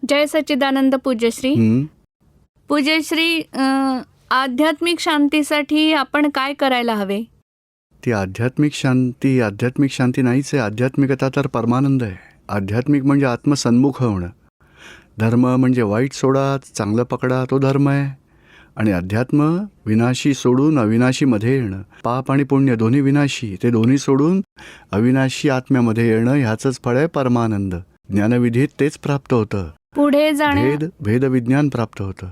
जय सच्चिदानंद पूज्यश्री. हं. पूज्यश्री, आध्यात्मिक शांतीसाठी आपण काय करायला हवे? ती आध्यात्मिक शांती नाहीच आहे. आध्यात्मिकता तर परमानंद आहे. आध्यात्मिक म्हणजे आत्मसन्मुख होणं. धर्म म्हणजे वाईट सोडा, चांगलं पकडा, तो धर्म आहे. आणि अध्यात्म विनाशी सोडून अविनाशीमध्ये येणं. पाप आणि पुण्य दोन्ही विनाशी, ते दोन्ही सोडून अविनाशी आत्म्यामध्ये येणं, ह्याचंच फळ आहे परमानंद. ज्ञानविधीत तेच प्राप्त होतं. पुढे जाण्या भेद विज्ञान प्राप्त होतं.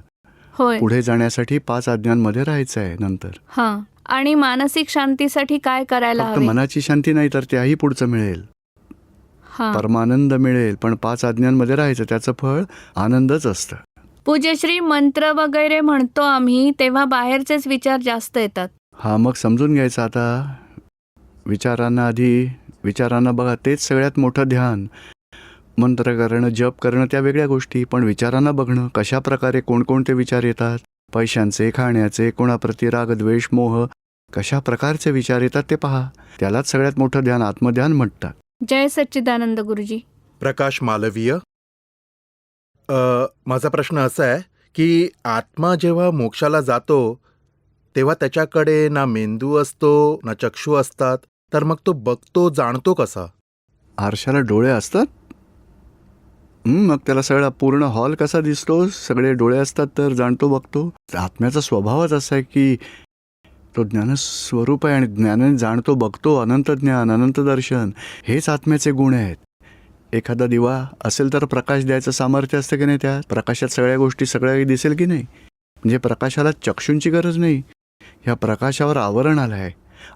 होय. पुढे जाण्यासाठी 5 आज्ञांमध्ये राहायचं आहे नंतर. हां. आणि मानसिक शांतीसाठी काय करायला फक्त हवे? मनाची शांती नाही तर त्याही पुढचं मिळेल, हां. परमानंद मिळेल. पण 5 आज्ञांमध्ये राहायचं, त्याचं फळ आनंदच असतं. पूज्यश्री, मंत्र वगैरे म्हणतो आम्ही तेव्हा बाहेरचेच विचार जास्त येतात. हा, मग समजून घ्यायचं आता. विचारांना बघा, तेच सगळ्यात मोठं ध्यान. मंत्र करणं, जप करणं त्या वेगळ्या गोष्टी, पण विचारांना बघणं, कशा प्रकारे कोणकोणते विचार येतात, पैशांचे, खाण्याचे, कोणाप्रती राग, द्वेष, मोह, कशा प्रकारचे विचार येतात ते पहा. त्यालाच सगळ्यात मोठं ध्यान, आत्मध्यान म्हणतात. जय सच्चिदानंद गुरुजी. प्रकाश मालवीय. माझा प्रश्न असा आहे की आत्मा जेव्हा मोक्षाला जातो तेव्हा त्याच्याकडे ना मेंदू असतो ना चक्षु असतात, तर मग तो बघतो जाणतो कसा? आरशाला डोळे असतात. मग त्याला सगळा पूर्ण हॉल कसा दिसतो? सगळे डोळे असतात तर जाणतो, बघतो. आत्म्याचा स्वभावच असा आहे की तो ज्ञानस्वरूप आहे आणि ज्ञानाने जाणतो, बघतो. अनंत ज्ञान, अनंत दर्शन, हेच आत्म्याचे गुण आहेत. एखादा दिवा असेल तर प्रकाश द्यायचं सामर्थ्य असतं की नाही? त्या प्रकाशात सगळ्या गोष्टी, सगळ्या दिसेल की नाही? म्हणजे प्रकाशाला चक्षूंची गरज नाही. ह्या प्रकाशावर आवरण आलं आहे.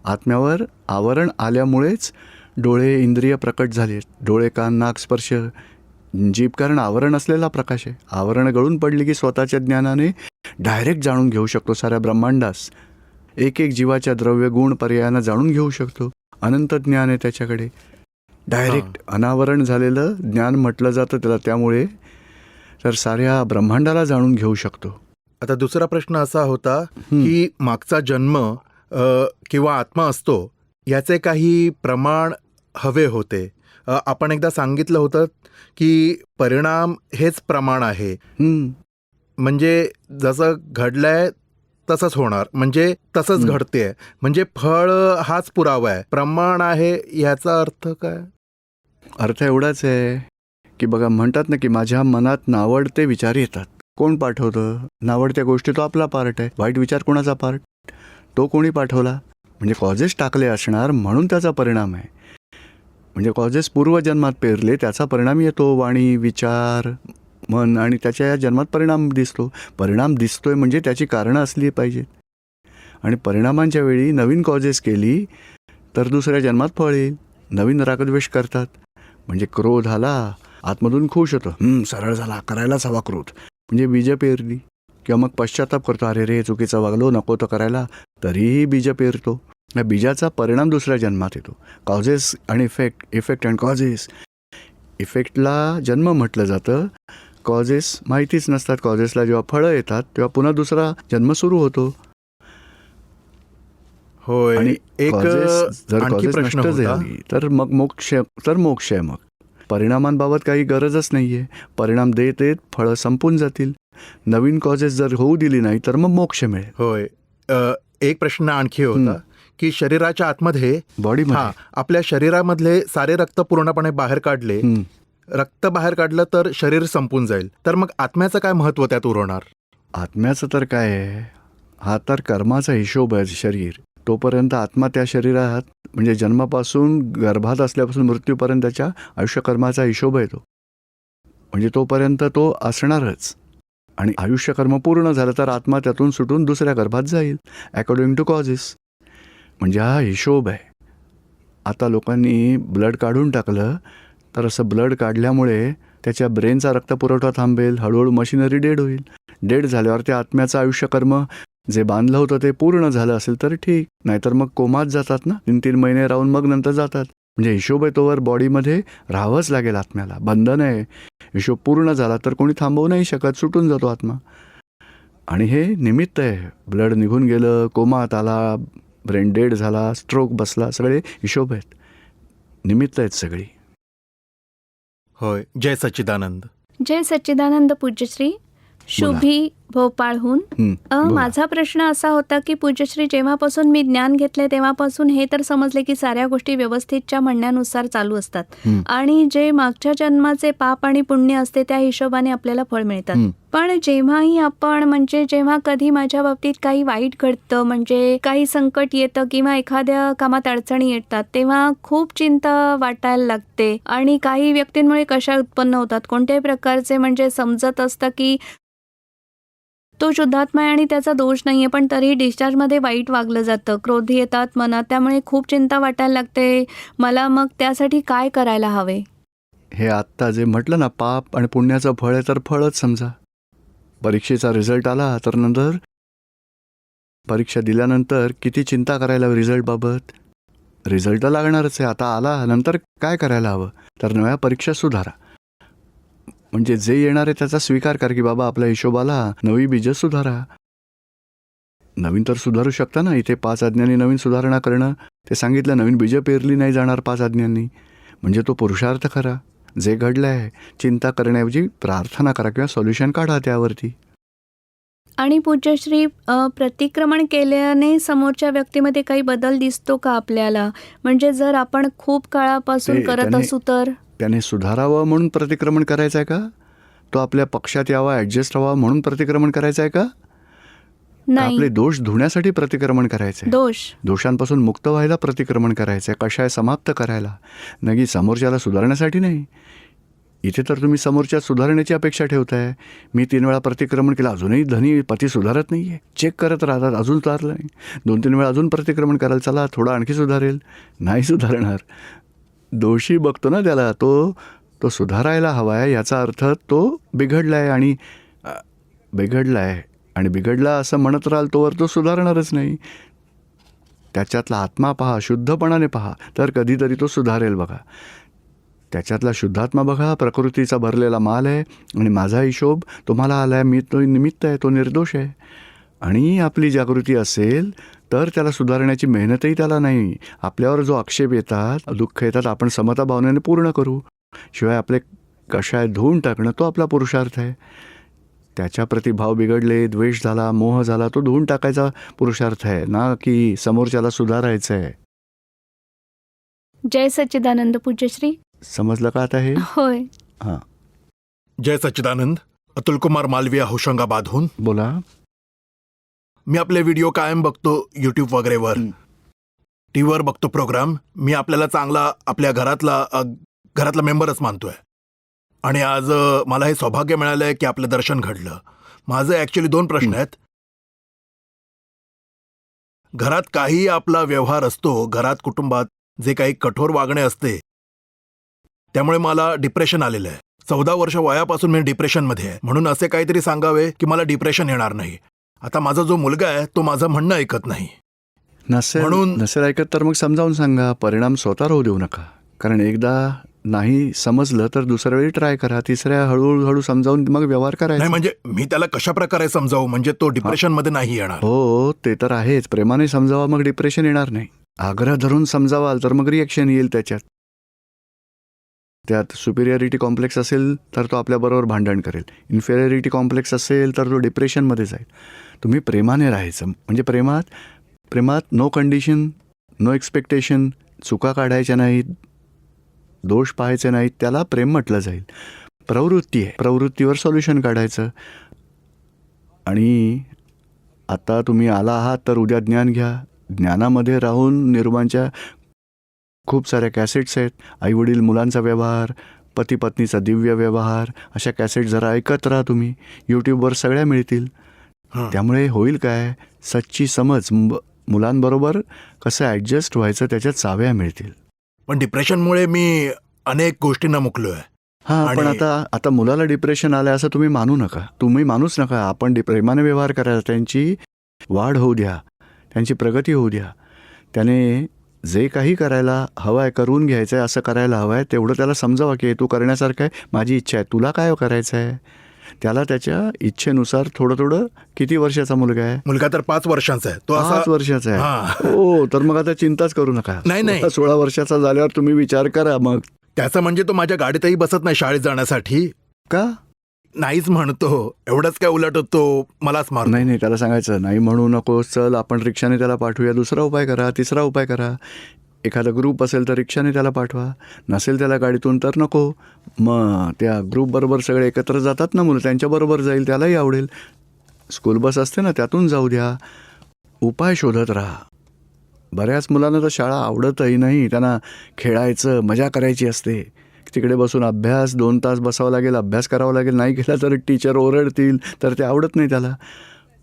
आत्म्यावर आवरण आल्यामुळेच डोळे, इंद्रिय प्रकट झालेत. डोळे, कान, नाक, स्पर्श, जीभ, कारण आवरण असलेला प्रकाश आहे. आवरण गळून पडली की स्वतःच्या ज्ञानाने डायरेक्ट जाणून घेऊ शकतो साऱ्या ब्रह्मांडास. एक एक जीवाच्या द्रव्य गुण पर्यायानं जाणून घेऊ शकतो. अनंत ज्ञान आहे त्याच्याकडे. डायरेक्ट अनावरण झालेलं ज्ञान म्हटलं जातं त्याला. त्यामुळे तर साऱ्या ब्रह्मांडाला जाणून घेऊ शकतो. आता दुसरा प्रश्न असा होता की मागचा जन्म किंवा आत्मा असतो याचे काही प्रमाण हवे होते. आपण एकदा सांगितलं होतं की परिणाम हेच प्रमाण आहे. म्हणजे जसं घडलंय तसंच होणार, म्हणजे तसंच घडतेय, म्हणजे फळ हाच पुरावा आहे. प्रमाण आहे याचा अर्थ काय? अर्थ एवढाच आहे की बघा, म्हणतात ना की माझ्या मनात नावडते विचार येतात. कोण पाठवतं? नावडत्या गोष्टी तो आपला पार्ट आहे. वाईट विचार कोणाचा पार्ट? तो कोणी पाठवला? म्हणजे कॉजेस टाकले असणार, म्हणून त्याचा परिणाम आहे. म्हणजे कॉजेस पूर्वजन्मात पेरले, त्याचा परिणाम येतो. वाणी, विचार, मन, आणि त्याच्या या जन्मात परिणाम दिसतो. परिणाम दिसतोय म्हणजे त्याची कारणं असली पाहिजेत. आणि परिणामांच्या वेळी नवीन कॉजेस केली तर दुसऱ्या जन्मात फळ येईल. नवीन रागद्वेष करतात म्हणजे क्रोध आला, आतमधून खुश होतं, सरळ झाला, करायलाच हवा क्रोध, म्हणजे बीजं पेरली. किंवा मग पश्चाताप करतो, अरे रे चुकीचं वागलो, नको तर करायला, तरीही बीजं पेरतो. या बीजाचा परिणाम दुसऱ्या जन्मात येतो. कॉजेस आणि इफेक्ट अँड कॉजेस. इफेक्टला जन्म म्हटलं जातं, कॉजेस माहितीच नसतात. कॉजेसला जेव्हा फळं येतात तेव्हा पुन्हा दुसरा जन्म सुरू होतो. होय. आणि एक जर आणखी कॉजेस प्रश्न नष्ट होता. झाली तर मग मोक्ष आहे. मग परिणामांबाबत काही गरजच नाहीये. परिणाम देत येत फळं संपून जातील. नवीन कॉजेस जर होऊ दिली नाही तर मग मोक्ष मिळेल. होय. एक प्रश्न आणखी होता की शरीराच्या आतमध्ये, बॉडीमध्ये, आपल्या शरीरामधले सारे रक्त पूर्णपणे बाहेर काढले, रक्त बाहेर काढलं तर शरीर संपून जाईल, तर मग आत्म्याचं काय महत्व त्यात उरवणार? आत्म्याचं तर काय आहे, हा तर कर्माचा हिशोब आहे. शरीर तोपर्यंत आत्मा त्या शरीरात, म्हणजे जन्मापासून गर्भात असल्यापासून मृत्यूपर्यंत त्याच्या आयुष्यकर्माचा हिशोब आहे तो. म्हणजे तोपर्यंत तो असणारच. आणि आयुष्यकर्म पूर्ण झालं तर आत्मा त्यातून सुटून दुसऱ्या गर्भात जाईल अकॉर्डिंग टू कॉजेस. म्हणजे हा हिशोब आहे. आता लोकांनी ब्लड काढून टाकलं तर असं ब्लड काढल्यामुळे त्याच्या ब्रेनचा रक्तपुरवठा थांबेल, हळूहळू मशिनरी डेड होईल. डेड झाल्यावर त्या आत्म्याचं आयुष्यकर्म जे बांधलं होतं ते पूर्ण झालं असेल तर ठीक, नाहीतर मग कोमात जातात ना, 3-3 महिने राहून मग नंतर जातात. म्हणजे हिशोब आहे तोवर बॉडीमध्ये राहावंच लागेल आत्म्याला. बंधन आहे. हिशोब पूर्ण झाला तर कोणी थांबवू नाही शकत, सुटून जातो आत्मा. आणि हे निमित्त आहे. ब्लड निघून गेलं, कोमात आला, ब्रेन डेड झाला, स्ट्रोक बसला, सगळे हिशोब आहेत, निमित्त आहेत सगळी. होय. जय सच्चिदानंद. जय सच्चिदानंद पूज्यश्री. शुभी भोपाळहून. बोला. माझा प्रश्न असा होता की पूज्यश्री, जेव्हापासून मी ज्ञान घेतले तेव्हापासून हे तर समजले की साऱ्या गोष्टी व्यवस्थितच्या म्हणण्यानुसार चालू असतात आणि जे मागच्या जन्माचे पाप आणि पुण्य असते त्या हिशोबाने आपल्याला फळ मिळतात. पण जेव्हाही आपण म्हणजे जेव्हा कधी माझ्या बाबतीत काही वाईट घडतं, म्हणजे काही संकट येतं किंवा एखाद्या कामात अडचणी येतात, तेव्हा खूप चिंता वाटायला लागते आणि काही व्यक्तींमुळे कशा उत्पन्न होतात, कोणत्याही प्रकारचे म्हणजे समजत असतं की तो शुद्धात्मा आहे आणि त्याचा दोष नाहीये, पण तरीही डिस्चार्जमध्ये वाईट वागलं जातं, क्रोध येतात मनात, त्यामुळे खूप चिंता वाटायला लागते मला. मग त्यासाठी काय करायला हवे? हे आत्ता जे म्हटलं ना, पाप आणि पुण्याचं फळ आहे, तर फळच समजा. परीक्षेचा रिझल्ट आला तर नंतर परीक्षा दिल्यानंतर किती चिंता करायला हवी रिझल्टबाबत? रिझल्ट तर लागणारच आहे. आता आला नंतर काय करायला हवं? तर नव्या परीक्षा सुधारा. म्हणजे जे येणार आहे त्याचा स्वीकार कर की बाबा आपल्या हिशोबाला नवी बीजं सुधारा. नवीन तर सुधारू शकता ना. इथे 5 आज्ञांनी नवीन सुधारणा करणं ते सांगितलं. नवीन बीजं पेरली नाही जाणार 5 आज्ञांनी. म्हणजे तो पुरुषार्थ करा. जे घडलं आहे चिंता करण्याऐवजी प्रार्थना करा किंवा सोल्युशन काढा त्यावरती. आणि पूज्यश्री, प्रतिक्रमण केल्याने समोरच्या व्यक्तीमध्ये काही बदल दिसतो का आपल्याला? म्हणजे जर आपण खूप काळापासून करत असू तर? त्याने सुधारावं म्हणून प्रतिक्रमण करायचं आहे का? तो आपल्या पक्षात यावा, ॲडजस्ट व्हावा म्हणून प्रतिक्रमण करायचं आहे का? नाही. आपले दोष धुण्यासाठी प्रतिक्रमण करायचं आहे. दोषांपासून मुक्त व्हायला प्रतिक्रमण करायचं आहे. कशाय समाप्त करायला, नगी समोरच्याला सुधारण्यासाठी नाही. इथे तर तुम्ही समोरच्या सुधारण्याची अपेक्षा ठेवताय. मी 3 वेळा प्रतिक्रमण केलं, अजूनही धनी पती सुधारत नाही आहे. चेक करत राहतात, अजून सुधारलं नाही. 2-3 वेळा अजून प्रतिक्रमण करायला, चला थोडं आणखी सुधारेल, नाही सुधारणार. दोषी बघतो ना त्याला, तो सुधारायला हवा आहे. याचा अर्थ तो बिघडला आहे आणि बिघडला असं म्हणत राहाल तोवर तो सुधारणारच नाही. त्याच्यातला आत्मा पहा, शुद्धपणाने पहा, तर कधीतरी तो सुधारेल बघा. त्याच्यातला शुद्धात्मा बघा, प्रकृतीचा भरलेला माल आहे आणि माझा हिशोब तुम्हाला आला आहे. मी तो निमित्त आहे, तो निर्दोष आहे. आणि आपली जागृती असेल तर त्याला सुधारण्याची मेहनतही त्याला नाही. आपल्यावर जो आक्षेप येतात, दुःख येतात, आपण समता भावनेने पूर्ण करू. शिवाय आपले कशाय धुवून टाकणं तो आपला पुरुषार्थ आहे. त्याच्याप्रती भाव बिघडले, द्वेष झाला, मोह झाला, तो धुवून टाकायचा पुरुषार्थ आहे ना की समोरच्याला सुधारायचं आहे. जय सच्चिदानंद पूज्यश्री. समजलं का आता हे? होय. हां, जय सच्चिदानंद. अतुल कुमार मालविया, होशंगाबादहून. बोला. मी आपले व्हिडिओ कायम बघतो यूट्यूब वगैरेवर. टीव्हीवर बघतो प्रोग्राम. मी आपल्याला चांगला आपल्या घरातला मेंबरच मानतोय. आणि आज मला हे सौभाग्य मिळालंय की आपलं दर्शन घडलं. माझे ॲक्च्युली 2 प्रश्न आहेत. घरात काही आपला व्यवहार असतो, घरात कुटुंबात जे काही कठोर वागणे असते, त्यामुळे मला डिप्रेशन आलेलं आहे. 14 वर्ष वयापासून मी डिप्रेशनमध्ये आहे. म्हणून असे काहीतरी सांगावे की मला डिप्रेशन येणार नाही. आता माझा जो मुलगा आहे तो माझं म्हणणं ऐकत नाही. नसेल ऐकत तर मग समजावून सांगा. परिणाम स्वतः होऊ देऊ नका. कारण एकदा नाही समजलं तर दुसऱ्या वेळी ट्राय करा, तिसऱ्या हळूहळू समजावून मग व्यवहार करायचा. नाही म्हणजे मी त्याला कशा प्रकारे समजावू म्हणजे तो डिप्रेशनमध्ये नाही येणार? हो, ते तर आहेच. प्रेमाने समजावा, मग डिप्रेशन येणार नाही. आग्रह धरून समजावाल तर मग रिएक्शन येईल. त्यात सुपिरियरिटी कॉम्प्लेक्स असेल तर तो आपल्याबरोबर भांडण करेल. इन्फेरियरिटी कॉम्प्लेक्स असेल तर तो डिप्रेशनमध्ये जाईल. तुम्ही प्रेमाने राहायचं. म्हणजे प्रेमात नो कंडिशन, नो एक्सपेक्टेशन, चुका काढायच्या नाहीत, दोष पाहायचे नाहीत, त्याला प्रेम म्हटलं जाईल. प्रवृत्ती आहे, प्रवृत्तीवर सोल्युशन काढायचं. आणि आता तुम्ही आला आहात तर उद्या ज्ञान घ्या. ज्ञानामध्ये राहून निर्वाणच्या खूप साऱ्या कॅसेट्स आहेत. आईवडील मुलांचा व्यवहार, पती पत्नीचा दिव्य व्यवहार, अशा कॅसेट जरा ऐकत राहा तुम्ही. यूट्यूबवर सगळ्या मिळतील. त्यामुळे होईल काय, सच्ची समज, मुलांबरोबर कसं ॲडजस्ट व्हायचं त्याच्यात चाव्या मिळतील. पण डिप्रेशनमुळे मी अनेक गोष्टींना मुकलोय. हां, पण आता मुलाला डिप्रेशन आलं असं तुम्ही मानू नका. तुम्ही मानूच नका. आपण प्रेमाने व्यवहार करायला, त्यांची वाढ होऊ द्या, त्यांची प्रगती होऊ द्या. त्याने जे काही करायला हवं आहे, करून घ्यायचं आहे, असं करायला हवं आहे, तेवढं त्याला समजावा की तू करण्यासारखं आहे, माझी इच्छा आहे, तुला काय करायचं आहे. त्याला त्याच्या इच्छेनुसार थोडं किती वर्षाचा मुलगा आहे? मुलगा तर 5 वर्षांचा आहे. तो 5 वर्षाचा आहे. हो, तर मग आता चिंताच करू नका. नाही 16 वर्षाचा झाल्यावर तुम्ही विचार करा. मग त्याचं म्हणजे तो माझ्या गाडीतही बसत नाही शाळेत जाण्यासाठी. का? नाहीच म्हणतो, एवढंच काय उलट होतो, मलाच मार. नाही नाही, त्याला सांगायचं नाही म्हणू नको, चल आपण रिक्षाने त्याला पाठवूया, दुसरा उपाय करा, तिसरा उपाय करा. एखादा ग्रुप असेल तर रिक्षाने त्याला पाठवा, नसेल त्याला गाडीतून तर नको. मग त्या ग्रुपबरोबर सगळे एकत्र जातात ना मुलं, त्यांच्याबरोबर जाईल, त्यालाही आवडेल. स्कूल बस असते ना, त्यातून जाऊ द्या. उपाय शोधत राहा. बऱ्याच मुलांना तर शाळा आवडतही नाही, त्यांना खेळायचं, मजा करायची असते. तिकडे बसून अभ्यास 2 तास बसावं लागेल, अभ्यास करावा लागेल, नाही केला तर टीचर ओरडतील, तर ते आवडत नाही त्याला.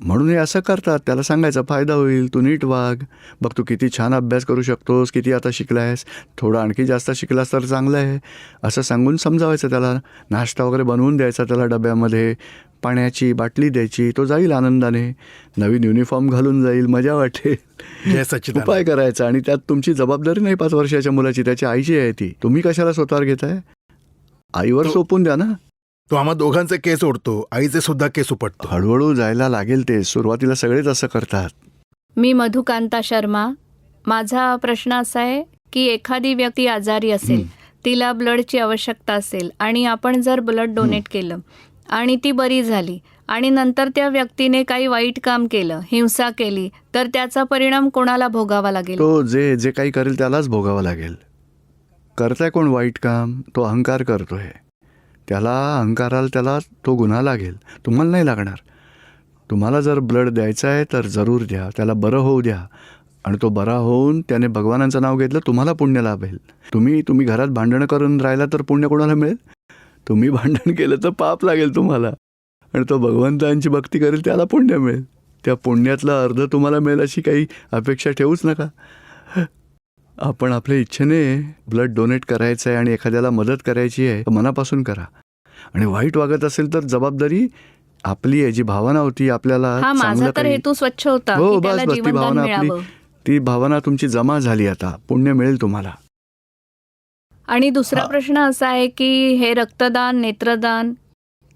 म्हणून हे असं करतात. त्याला सांगायचा फायदा होईल, तू नीट वाग, बघ तू किती छान अभ्यास करू शकतोस, किती आता शिकलायस, थोडं आणखी जास्त शिकलास तर चांगलं आहे, असं सांगून समजावायचं त्याला. नाश्ता वगैरे बनवून द्यायचा त्याला डब्यामध्ये, पाण्याची बाटली द्यायची, तो जाईल आनंदाने, नवीन युनिफॉर्म घालून जाईल, मजा वाटेल. जय सच्चिदानंद. उपाय करायचा. आणि त्यात तुमची जबाबदारी नाही 5 वर्षाच्या मुलाची, त्याची आईची आहे ती. तुम्ही कशाला स्वतःवर घेताय? आईवर सोपून द्या ना. तो आम्हा दोघांचे केस ओढतो, आईचे सुद्धा केस उपटतो. हळूहळू जायला लागेल ते. सुरुवातीला सगळेच असं करतात. मी मधुकांता शर्मा. माझा प्रश्न असा आहे की एखादी व्यक्ती आजारी असेल, तिला ब्लडची आवश्यकता असेल आणि आपण जर ब्लड डोनेट केलं आणि ती बरी झाली आणि नंतर त्या व्यक्तीने काही वाईट काम केलं, हिंसा केली, तर त्याचा परिणाम कोणाला भोगावा लागेल? तो जे काही करेल त्यालाच भोगावं लागेल. करताय कोण वाईट काम? तो अहंकार करतोय. त्याला अहंकाराला त्याला तो गुन्हा लागेल, तुम्हाला नाही लागणार. तुम्हाला जर ब्लड द्यायचं आहे तर जरूर द्या, त्याला बरं होऊ द्या. आणि तो बरा होऊन त्याने भगवानांचं नाव घेतलं, तुम्हाला पुण्य लाभेल. तुम्ही घरात भांडणं करून राहिला तर पुण्य कोणाला मिळेल? तुम्ही भांडण केलं तर पाप लागेल तुम्हाला. आणि तो भगवंतांची भक्ती करेल, त्याला पुण्य मिळेल. त्या पुण्यातला अर्ध तुम्हाला मिळेल अशी काही अपेक्षा ठेवूच नका. आपण आपल्या इच्छेने ब्लड डोनेट करायचं आहे आणि एखाद्याला मदत करायची आहे, मनापासून करा. आणि वाईट वागत असेल तर जबाबदारी आपली आहे. जी भावना होती आपल्याला हा, माझा चांगलं तर काही, हेतू स्वच्छ होता हो की बस त्याला बस, ती जीवनदान भावना आपली, मिळावं. ती भावना तुमची जमा झाली, आता पुण्य मिळेल तुम्हाला. आणि दुसरा प्रश्न असा आहे की हे रक्तदान, नेत्रदान,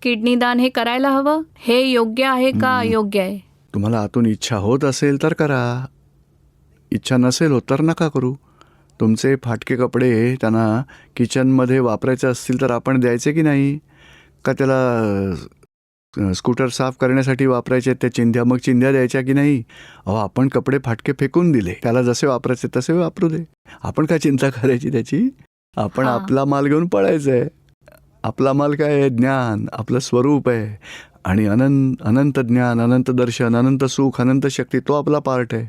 किडनीदान हे करायला हवं, हे योग्य आहे का अयोग्य आहे? तुम्हाला आतून इच्छा होत असेल तर करा, इच्छा नसेल होत तर नका करू. तुमचे फाटके कपडे त्यांना किचनमध्ये वापरायचे असतील तर आपण द्यायचे की नाही? का त्याला स्कूटर साफ करण्यासाठी वापरायचे त्या चिंध्या, मग चिंध्या द्यायच्या की नाही? अहो, आपण कपडे फाटके फेकून दिले, त्याला जसे वापरायचे तसे वापरू दे. आपण काय चिंता करायची त्याची? आपण आपला माल घेऊन पळायचं आहे. आपला माल काय आहे? ज्ञान, आपलं स्वरूप आहे. आणि अनंत ज्ञान, अनंत दर्शन, अनंत सुख, अनंत शक्ती, तो आपला पार्ट आहे.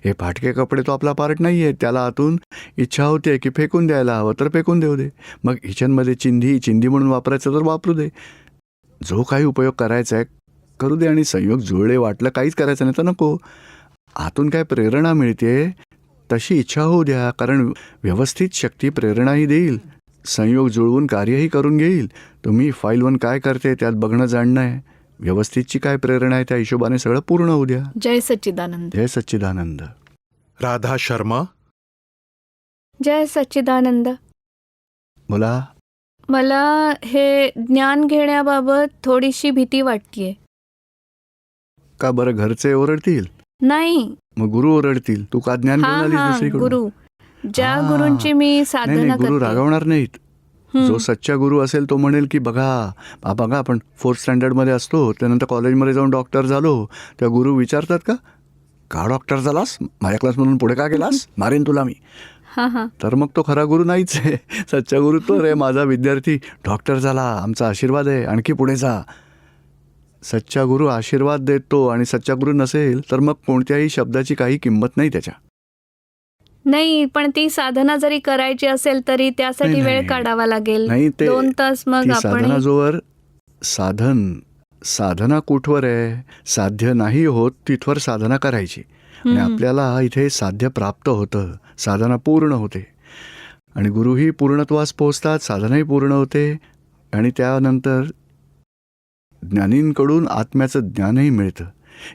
हे फाटके कपडे तो आपला पार्ट नाही आहे. त्याला आतून इच्छा होते की फेकून द्यायला हवं तर फेकून देऊ दे. मग किचनमध्ये चिंधी म्हणून वापरायचं तर वापरू दे. जो काही उपयोग करायचा आहे करू दे. आणि संयोग जुळले, वाटलं काहीच करायचं नाही तर नको. आतून काय प्रेरणा मिळते तशी इच्छा होऊ द्या, कारण व्यवस्थित शक्ती प्रेरणाही देईल, संयोग जुळवून कार्यही करून घेईल. तुम्ही फाईल 1 काय करते त्यात बघणं जाणणं आहे. व्यवस्थितची काय प्रेरणा आहे त्या हिशोबाने सगळं पूर्ण होऊ द्या. जय सच्चिदानंद. जय सच्चिदानंद. राधा शर्मा. जय सच्चिदानंद. बोला. मला हे ज्ञान घेण्याबाबत थोडीशी भीती वाटतेय. का बरं? घरचे ओरडतील? नाही. मग गुरु ओरडतील. तू का ज्ञान घेऊन आलीस दुसरीकडून? गुरु, ज्या गुरूंची मी साधना गुरु करते. रागवणार नाहीत. जो सच्चा गुरु असेल तो म्हणेल की बघा आपण 4th स्टँडर्डमध्ये असतो, त्यानंतर कॉलेजमध्ये जाऊन डॉक्टर झालो, त्या गुरु विचारतात का डॉक्टर झालास? माझ्या क्लासमधून पुढे का गेलास? मारेन तुला मी. तर मग तो खरा गुरु नाहीच आहे. सच्चा गुरु तो रे, माझा विद्यार्थी डॉक्टर झाला, आमचा आशीर्वाद आहे, आणखी पुढे जा. सच्चा गुरु आशीर्वाद देतो. आणि सच्चा गुरु नसेल तर मग कोणत्याही शब्दाची काही किंमत नाही त्याच्या. नाही, पण ती साधना जरी करायची असेल तरी त्यासाठी वेळ काढावा लागेल. नाही, 2 तास मग ती साधना आपण जोवर साधना कुठवर आहे? साध्य नाही होत तिथवर साधना करायची. आणि आपल्याला इथे साध्य प्राप्त होतं, साधना पूर्ण होते. आणि गुरुही पूर्णत्वास पोहोचतात, साधनाही पूर्ण होते. आणि त्यानंतर ज्ञानींकडून आत्म्याचं ज्ञानही मिळतं.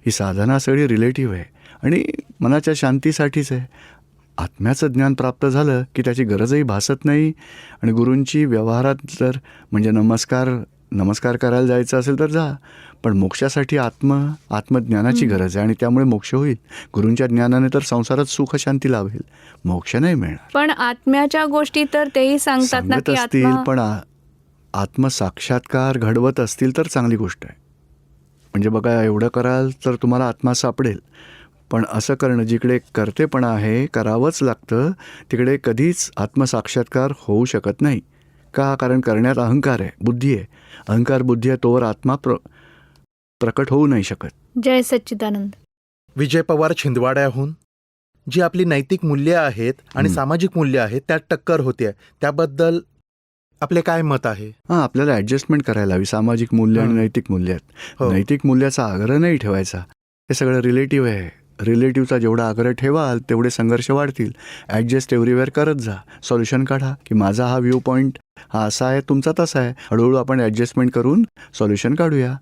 ही साधना सगळी रिलेटिव्ह आहे आणि मनाच्या शांतीसाठीच आहे. आत्म्याचं ज्ञान प्राप्त झालं की त्याची गरजही भासत नाही. आणि गुरूंची व्यवहारात जर म्हणजे नमस्कार करायला जायचं असेल तर जा, पण मोक्षासाठी आत्मज्ञानाची गरज आहे आणि त्यामुळे मोक्ष होईल. गुरूंच्या ज्ञानाने तर संसारात सुख शांती लाभेल, मोक्ष नाही मिळणार. पण आत्म्याच्या गोष्टी तर तेही सांगतात ना सांगत की असतील, आत्मा. पण आत्मसाक्षात्कार घडवत असतील तर चांगली गोष्ट आहे. म्हणजे बघा, एवढं कराल तर तुम्हाला आत्मा सापडेल. पण असं करणं जिकडे कर्तेपणा आहे, करावंच लागतं, तिकडे कधीच आत्मसाक्षात्कार होऊ शकत नाही. का? कारण करण्यात अहंकार आहे, बुद्धी आहे. अहंकार बुद्धी आहे तोवर आत्मा प्रकट होऊ नाही शकत. जय सच्चिदानंद. विजय पवार छिंदवाड्याहून जी आपली नैतिक मूल्य आहेत आणि सामाजिक मूल्य आहेत त्यात टक्कर होते, त्याबद्दल आपले काय मत आहे? हां, आपल्याला ॲडजस्टमेंट करायला हवी. सामाजिक मूल्य आणि नैतिक मूल्य आहेत. हो. नैतिक मूल्याचा आग्रह नाही ठेवायचा. हे सगळं रिलेटिव्ह आहे. रिलेटिव्हचा जेवढा आग्रह ठेवाल तेवढे संघर्ष वाढतील. ॲडजस्ट एव्हरीवेअर करत जा. सॉल्युशन काढा की माझा हा व्ह्यू पॉईंट हा असा आहे, तुमचा तसा आहे. हळूहळू आपण ॲडजस्टमेंट करून सॉल्युशन काढूया.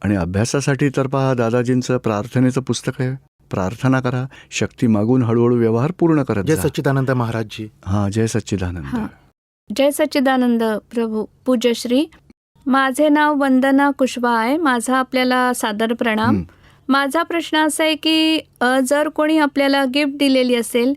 आणि अभ्यासासाठी तर पहा, दादाजींचं प्रार्थनेचं पुस्तक आहे. प्रार्थना करा, शक्ती मागून हळूहळू व्यवहार पूर्ण करत जय जा. सच्चिदानंद महाराजजी. हां, जय सच्चिदानंद. हां. जय सच्चिदानंद प्रभू. पूज्यश्री, माझे नाव वंदना कुशवाहा आहे. माझा आपल्याला सादर प्रणाम. माझा प्रश्न असा आहे की जर कोणी आपल्याला गिफ्ट दिलेली असेल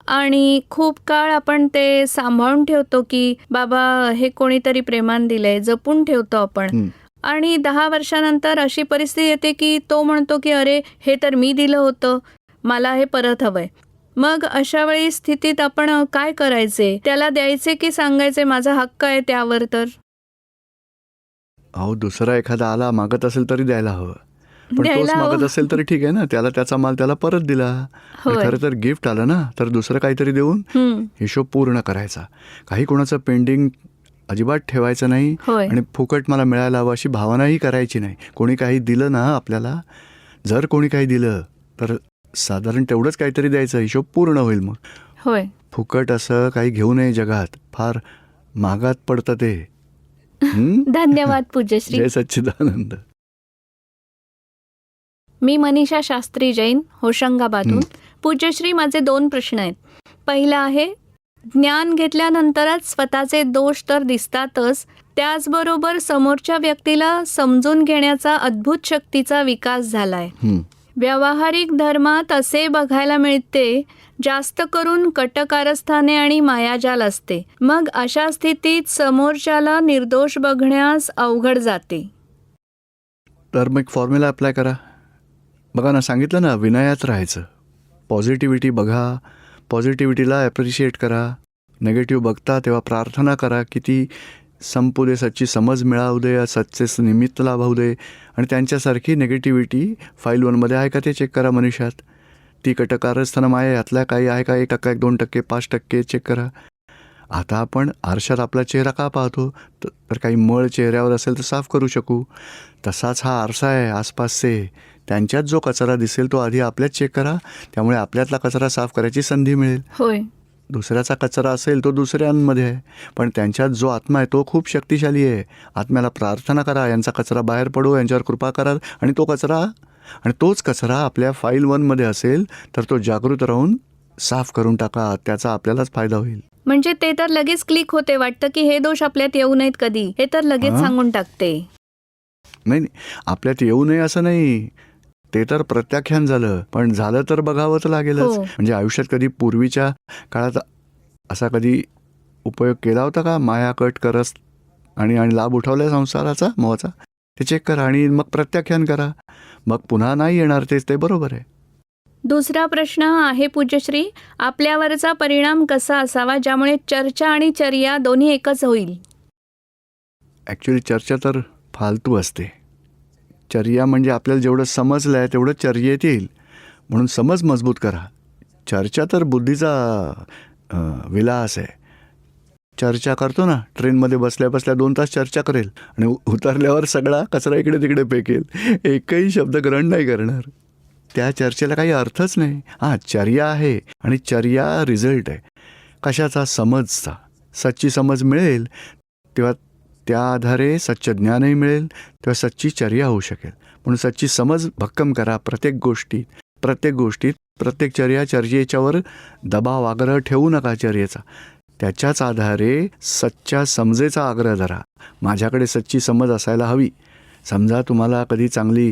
आणि खूप काळ आपण ते सांभाळून ठेवतो की बाबा हे कोणीतरी प्रेमान दिलंय, जपून ठेवतो आपण, आणि 10 वर्षानंतर अशी परिस्थिती येते की तो म्हणतो की अरे हे तर मी दिलं होतं, मला हे परत हवंय. मग अशा वेळी स्थितीत आपण काय करायचे? त्याला द्यायचे की सांगायचे माझा हक्क आहे त्यावर? तर अहो, दुसरा एखादा आला मागत असेल तरी द्यायला हवं. पण तोच द्यायला हवं. मागत असेल तरी ठीक आहे ना, त्याला त्याचा माल त्याला परत दिला. आणि होय. खरं तर गिफ्ट आलं ना, तर दुसरं काहीतरी देऊन हिशोब पूर्ण करायचा. काही कोणाचं पेंडिंग अजिबात ठेवायचं नाही. होय. आणि फुकट मला मिळायला हवं अशी भावनाही करायची नाही. कोणी काही दिलं ना आपल्याला, जर कोणी काही दिलं तर साधारण तेवढंच काहीतरी द्यायचं, हिशोब पूर्ण होईल. मग होय. फुकट असं काही घेऊ नये जगात, फार महागात पडतं ते. धन्यवाद पूज्यश्री. जय सच्चिदानंद. मी मनीषा शास्त्री जैन, होशंगाबादहून. पूज्यश्री, माझे 2 प्रश्न आहेत. पहिला आहे, ज्ञान घेतल्यानंतरच स्वतःचे दोष तर दिसतातच, त्याचबरोबर समोरच्या व्यक्तीला समजून घेण्याचा अद्भुत शक्तीचा विकास झालाय. व्यावहारिक धर्मात असे बघायला मिळते, जास्त करून कटकारस्थाने आणि मायाजाल असते. मग अशा स्थितीत समोरच्याला निर्दोष बघण्यास अवघड जाते. तर मग फॉर्म्युला अप्लाय करा. बघा ना, सांगितलं ना, विनयात राहायचं. पॉझिटिव्हिटी बघा, पॉझिटिव्हिटीला ॲप्रिशिएट करा. नेगेटिव्ह बघता तेव्हा प्रार्थना करा की ती संपू दे, सच्ची समज मिळावू दे, सच्चे निमित्त लाभवू दे. आणि त्यांच्यासारखी नेगेटिव्हिटी फाईल 1मध्ये आहे का ते चेक करा. मनुष्यात ती कटकारस्थानं माया यातल्या काही आहे का? 1%, 2%, 5% चेक करा. आता आपण आरशात आपला चेहरा का पाहतो? तर काही मळ चेहऱ्यावर असेल तर साफ करू शकू. तसाच हा आरसा आहे. आसपासचे त्यांच्यात जो कचरा दिसेल तो आधी आपल्यात चेक करा. त्यामुळे आपल्यातला कचरा साफ करायची संधी मिळेल. होय. दुसऱ्याचा कचरा असेल तो दुसऱ्यांमध्ये आहे, पण त्यांच्यात जो आत्मा आहे तो खूप शक्तिशाली आहे. आत्म्याला प्रार्थना करा, यांचा कचरा बाहेर पडो, यांच्यावर कृपा करा. आणि तोच कचरा आपल्या फाईल 1मध्ये असेल तर तो जागृत राहून साफ करून टाका. त्याचा आपल्यालाच फायदा होईल. म्हणजे ते तर लगेच क्लिक होते, वाटतं की हे दोष आपल्यात येऊ नयेत कधी, हे तर लगेच सांगून टाकते. नाही, आपल्यात येऊ नये असं नाही, ते तर प्रत्याख्यान झालं, पण झालं तर बघावंच लागेलच. म्हणजे आयुष्यात कधी पूर्वीच्या काळात असा कधी उपयोग केला होता का? माया कट करस आणि लाभ उठवलाय संसाराचा मोहाचा, ते चेक करा आणि मग प्रत्याख्यान करा. मग पुन्हा नाही येणार तेच, ते बरोबर आहे. दुसरा प्रश्न आहे पूज्यश्री, आपल्यावरचा परिणाम कसा असावा ज्यामुळे चर्चा आणि चर्या दोन्ही एकच होईल? ॲक्च्युली चर्चा तर फालतू असते. चर्या म्हणजे आपल्याला जेवढं समजलं आहे तेवढं चर्येत येईल, म्हणून समज मजबूत करा. चर्चा तर बुद्धीचा विलास आहे. चर्चा करतो ना, ट्रेनमध्ये बसल्या बसल्या 2 तास चर्चा करेल आणि उतरल्यावर सगळा कचरा इकडे तिकडे फेकेल, एकही शब्द ग्रहण नाही करणार. त्या चर्चेला काही अर्थच नाही. हां, चर्या आहे आणि चर्या रिझल्ट आहे कशाचा? समजचा. सच्ची समज मिळेल तेव्हा त्या आधारे सच्च ज्ञानही मिळेल, तेव्हा सच्ची चर्या होऊ शकेल. म्हणून सच्ची समज भक्कम करा. प्रत्येक गोष्टीत प्रत्येक चर्येच्यावर दबाव आग्रह ठेवू नका. चर्येचा त्याच्याच आधारे सच्च्या समजेचा आग्रह धरा. माझ्याकडे सच्ची समज असायला हवी. समजा तुम्हाला कधी चांगली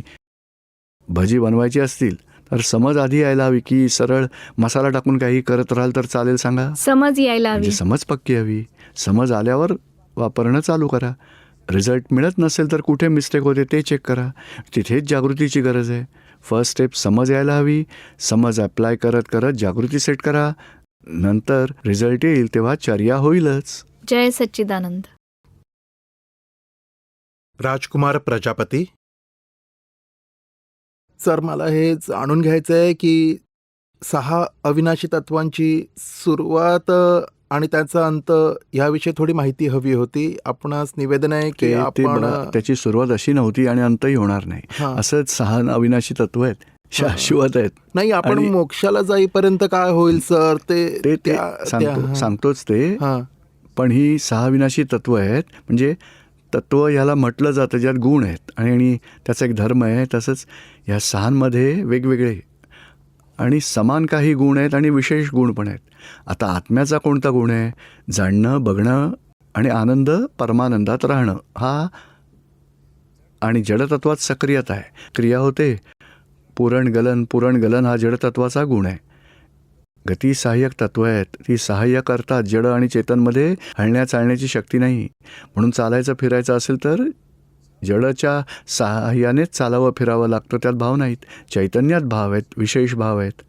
भजी बनवायची असतील तर समज आधी यायला हवी की सरळ मसाला टाकून काही करत राहाल तर चालेल? सांगा. समज यायला हवी. म्हणजे समज पक्की हवी. समज आल्यावर वापरणं चालू करा. रिझल्ट मिळत नसेल तर कुठे मिस्टेक होते ते चेक करा. तिथेच जागृतीची गरज आहे. फर्स्ट स्टेप समज यायला हवी. समज अप्लाय करत करत जागृती सेट करा. नंतर रिझल्ट येईल तेव्हा चर्या होईलच. जय सच्चिदानंद. राजकुमार प्रजापती. सर, मला हे जाणून घ्यायचं आहे की 6 अविनाशी तत्वांची सुरुवात आणि त्याचा अंत याविषयी थोडी माहिती हवी होती. आपणास निवेदन आहे की ते आपण बघा, त्याची सुरुवात अशी नव्हती आणि अंतही होणार नाही. हां. असंच 6 अविनाशी तत्व आहेत, शाश्वत आहेत. नाही, आपण आणि- मोक्षाला जाईपर्यंत काय होईल सर ते ते त्या- सांगतोच ते. हां. पण ही 6 विनाशी तत्व आहेत. म्हणजे तत्व ह्याला म्हटलं जातं ज्यात गुण आहेत आणि त्याचा एक धर्म आहे. तसंच ह्या 6मध्ये वेगवेगळे आणि समान काही गुण आहेत आणि विशेष गुण पण आहेत. आता आत्म्याचा कोणता गुण आहे? जाणणं, बघणं आणि आनंद, परमानंदात राहणं हा. आणि जडतत्वात सक्रियता आहे, क्रिया होते. पुरण गलन हा जडतत्वाचा गुण आहे. गती सहाय्यक तत्व आहेत, ती सहाय्य करतात. जड आणि चेतनमध्ये हलण्या चालण्याची शक्ती नाही. म्हणून चालायचं फिरायचं असेल तर जडच्या सहाय्यानेच चालावं फिरावं लागतं. त्यात भाव नाहीत. चैतन्यात भाव आहेत, विशेष भाव आहेत.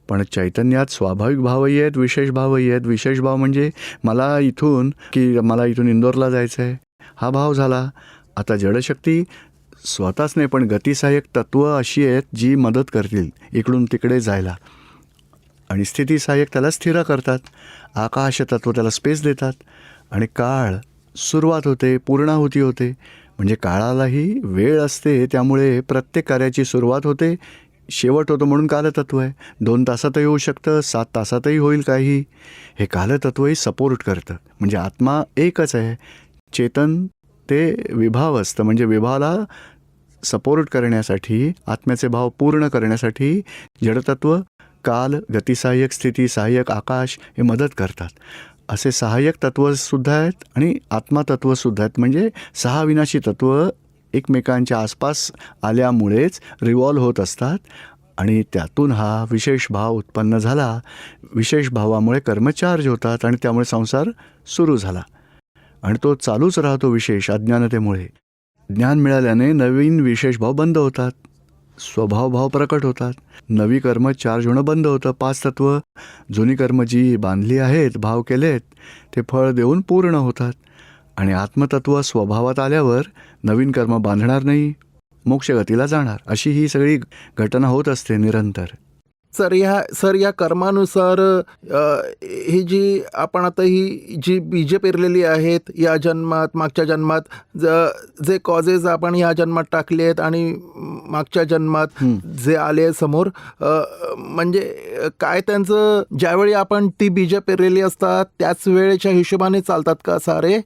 पण चैतन्यात स्वाभाविक भावही आहेत, विशेष भावही आहेत. विशेष भाव म्हणजे मला इथून इंदोरला जायचं आहे हा भाव झाला. आता जडशक्ती स्वतःच नाही पण गतिसहाय्यक तत्व अशी आहेत जी मदत करतील इकडून तिकडे जायला. आणि स्थितीसहाय्यक त्याला स्थिर करतात. आकाश तत्व त्याला स्पेस देतात. आणि काळ सुरुवात होते, पूर्णाहुती होते. म्हणजे काळालाही वेळ असते. त्यामुळे प्रत्येक कार्याची सुरुवात होते, शेवट होतो. म्हणून कालतत्व आहे. 2 तासातही होऊ शकतं, 7 तासातही होईल काही. हे कालतत्वही सपोर्ट करतं. म्हणजे आत्मा एकच आहे. चेतन ते विभाव असतं. म्हणजे विभावाला सपोर्ट करण्यासाठी, आत्म्याचे भाव पूर्ण करण्यासाठी जडतत्व, काल, गतिसहाय्यक, स्थिती सहाय्यक, आकाश हे मदत करतात. असे सहाय्यक तत्वसुद्धा आहेत आणि आत्मातत्वसुद्धा आहेत. म्हणजे 6 विनाशी तत्व एकमेकांच्या आसपास आल्यामुळेच रिव्हॉल्व होत असतात. आणि त्यातून हा विशेष भाव उत्पन्न झाला. विशेष भावामुळे कर्म चार्ज होतात आणि त्यामुळे संसार सुरू झाला. आणि तो चालूच राहतो विशेष अज्ञानतेमुळे. ज्ञान मिळाल्याने नवीन विशेष भाव बंद होतात, स्वभाव भाव प्रकट होतात. नवी कर्म चार्ज होणं बंद होतं. 5 तत्व जुनी कर्म जी बांधली आहेत, भाव केलेत, ते फळ देऊन पूर्ण होतात. आणि आत्मतत्व स्वभावात आल्यावर नवीन कर्म बांधणार नाही, मोक्षगतीला जाणार. अशी ही सगळी घटना होत असते निरंतर. सर या कर्मानुसार ही जी आपण आता ही जी बीजे पेरलेली आहेत या जन्मात, मागच्या जन्मात, जे कॉजेस आपण या जन्मात टाकले आहेत आणि मागच्या जन्मात जे आले समोर, म्हणजे काय त्यांचं ज्यावेळी आपण ती बीजे पेरलेली असतात त्याच वेळेच्या हिशोबाने चालतात का सारे?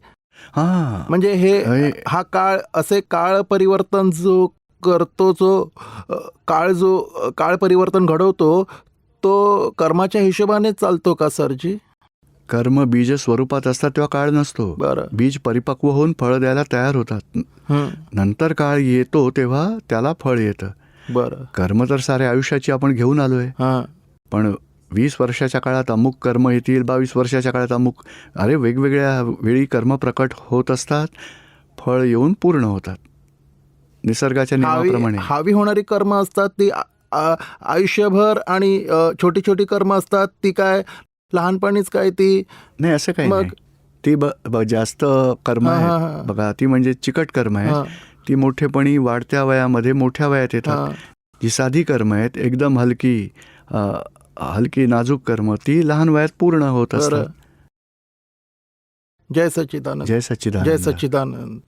हां, म्हणजे हा काळ, असे काळ परिवर्तन जो करतो, काळ परिवर्तन घडवतो, तो कर्माच्या हिशोबाने चालतो का सरजी? कर्म बीज स्वरूपात असतात तेव्हा काळ नसतो. बरं. बीज परिपक्व होऊन फळ द्यायला तयार होतात. नंतर काळ येतो तेव्हा त्याला फळ येतं. बरं. कर्म तर सारे आयुष्याची आपण घेऊन आलोय. हां. पण 20 वर्षाच्या काळात अमुक कर्म येतील, 22 वर्षाच्या काळात अमुक, वेगवेगळ्या वेळी कर्म प्रकट होत असतात, फळ येऊन पूर्ण होतात निसर्गाच्या नियमाप्रमाणे. हावी होणारी कर्म असतात ती आयुष्यभर, आणि छोटी छोटी कर्म असतात ती काय लहानपणीच काय ती नाही, असं काही नाही. ती जास्त कर्म आहे बघा, ती म्हणजे चिकट कर्म आहे. ती मोठेपणी वाढत्या वयामध्ये मोठ्या वयात येतात. जी साधी कर्म आहेत, एकदम हलकी नाजूक कर्म, ती लहान वयात पूर्ण होत असतात. जय सच्चिदानंद. जय सच्चिदानंद. जय सच्चिदानंद.